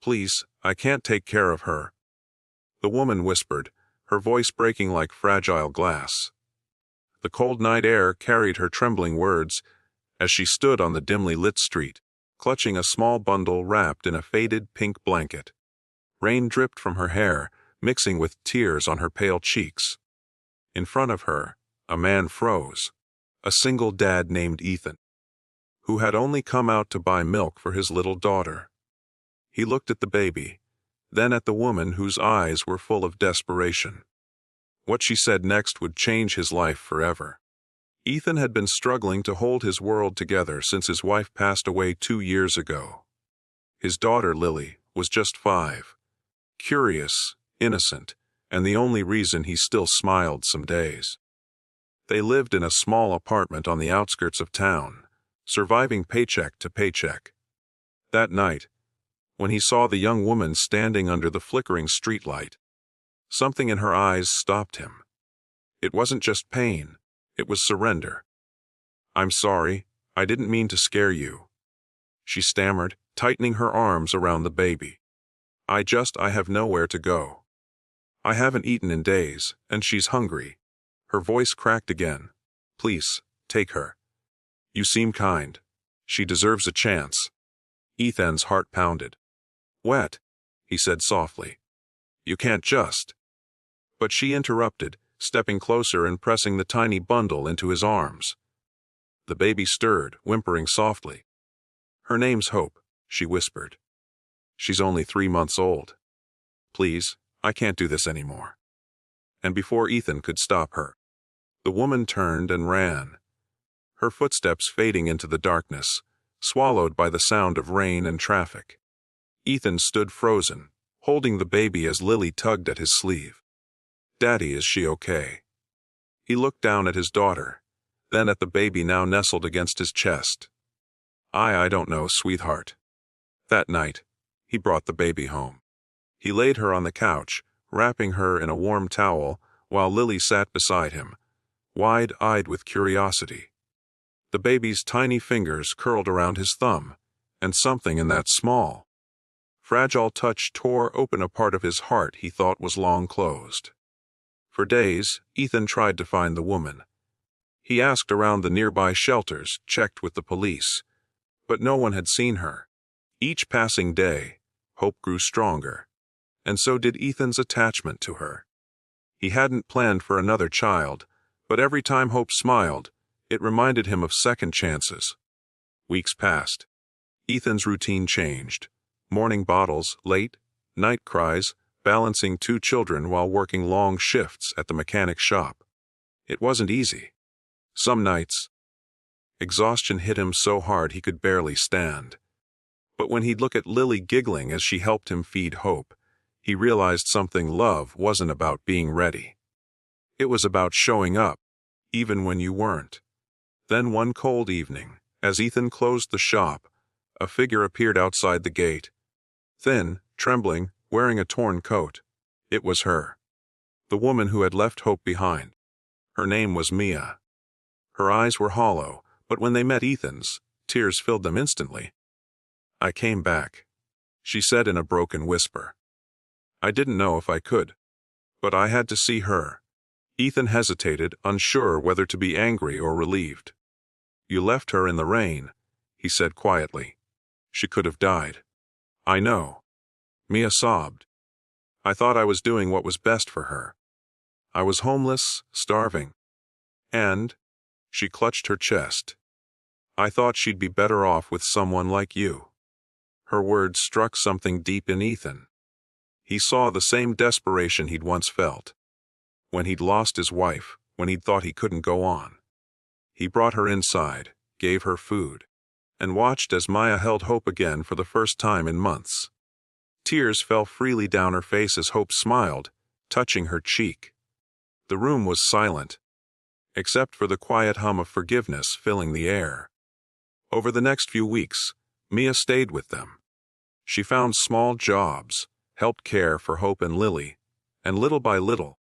Please, I can't take care of her," the woman whispered, her voice breaking like fragile glass. The cold night air carried her trembling words as she stood on the dimly lit street, clutching a small bundle wrapped in a faded pink blanket. Rain dripped from her hair, mixing with tears on her pale cheeks. In front of her, a man froze, a single dad named Ethan, who had only come out to buy milk for his little daughter. He looked at the baby, then at the woman whose eyes were full of desperation. What she said next would change his life forever. Ethan had been struggling to hold his world together since his wife passed away 2 years ago. His daughter, Lily, was just 5, curious, innocent, and the only reason he still smiled some days. They lived in a small apartment on the outskirts of town, surviving paycheck to paycheck. That night, when he saw the young woman standing under the flickering streetlight, something in her eyes stopped him. It wasn't just pain, it was surrender. "I'm sorry, I didn't mean to scare you," she stammered, tightening her arms around the baby. I have nowhere to go. I haven't eaten in days, and she's hungry." Her voice cracked again. "Please, take her. You seem kind. She deserves a chance." Ethan's heart pounded. "Wet," he said softly. "You can't just." But she interrupted, stepping closer and pressing the tiny bundle into his arms. The baby stirred, whimpering softly. "Her name's Hope," she whispered. "She's only 3 months old. Please, I can't do this anymore." And before Ethan could stop her, the woman turned and ran, her footsteps fading into the darkness, swallowed by the sound of rain and traffic. Ethan stood frozen, holding the baby as Lily tugged at his sleeve. "Daddy, is she okay?" He looked down at his daughter, then at the baby now nestled against his chest. I don't know, sweetheart." That night, he brought the baby home. He laid her on the couch, wrapping her in a warm towel, while Lily sat beside him, wide-eyed with curiosity. The baby's tiny fingers curled around his thumb, and something in that small, fragile touch tore open a part of his heart he thought was long closed. For days, Ethan tried to find the woman. He asked around the nearby shelters, checked with the police, but no one had seen her. Each passing day, hope grew stronger, and so did Ethan's attachment to her. He hadn't planned for another child, but every time Hope smiled, it reminded him of second chances. Weeks passed. Ethan's routine changed. Morning bottles, late, night cries, balancing 2 children while working long shifts at the mechanic shop. It wasn't easy. Some nights, exhaustion hit him so hard he could barely stand. But when he'd look at Lily giggling as she helped him feed Hope, he realized something. Love wasn't about being ready. It was about showing up, even when you weren't. Then one cold evening, as Ethan closed the shop, a figure appeared outside the gate. Thin, trembling, wearing a torn coat. It was her. The woman who had left Hope behind. Her name was Mia. Her eyes were hollow, but when they met Ethan's, tears filled them instantly. "I came back," she said in a broken whisper. "I didn't know if I could, but I had to see her." Ethan hesitated, unsure whether to be angry or relieved. "You left her in the rain," he said quietly. "She could have died." "I know." Mia sobbed. "I thought I was doing what was best for her. I was homeless, starving. And," she clutched her chest, "I thought she'd be better off with someone like you." Her words struck something deep in Ethan. He saw the same desperation he'd once felt. When he'd lost his wife, when he'd thought he couldn't go on. He brought her inside, gave her food, and watched as Maya held Hope again for the first time in months. Tears fell freely down her face as Hope smiled, touching her cheek. The room was silent, except for the quiet hum of forgiveness filling the air. Over the next few weeks, Mia stayed with them. She found small jobs, helped care for Hope and Lily, and little by little,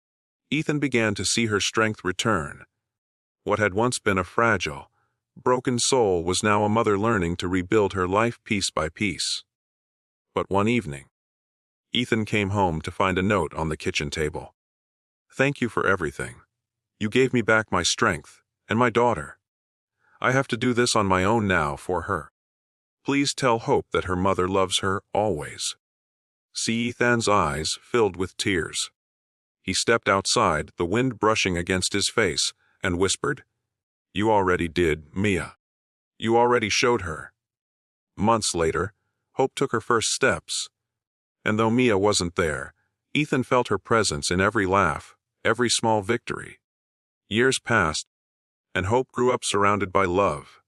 Ethan began to see her strength return. What had once been a fragile, broken soul was now a mother learning to rebuild her life piece by piece. But one evening, Ethan came home to find a note on the kitchen table. "Thank you for everything. You gave me back my strength, and my daughter. I have to do this on my own now for her. Please tell Hope that her mother loves her always." See, Ethan's eyes filled with tears. He stepped outside, the wind brushing against his face, and whispered, "You already did, Mia. You already showed her." Months later, Hope took her first steps. And though Mia wasn't there, Ethan felt her presence in every laugh, every small victory. Years passed, and Hope grew up surrounded by love.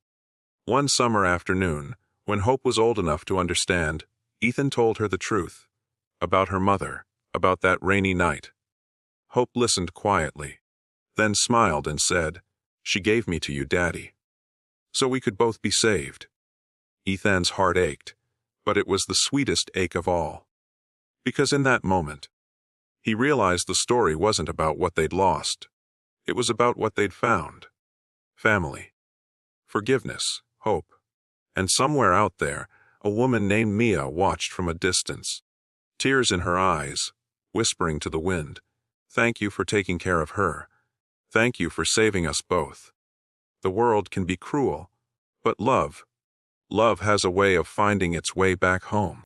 One summer afternoon, when Hope was old enough to understand, Ethan told her the truth. About her mother, about that rainy night. Hope listened quietly, then smiled and said, "She gave me to you, Daddy, so we could both be saved." Ethan's heart ached, but it was the sweetest ache of all. Because in that moment, he realized the story wasn't about what they'd lost. It was about what they'd found. Family, forgiveness, hope. And somewhere out there, a woman named Mia watched from a distance, tears in her eyes, whispering to the wind, "Thank you for taking care of her. Thank you for saving us both." The world can be cruel, but love has a way of finding its way back home.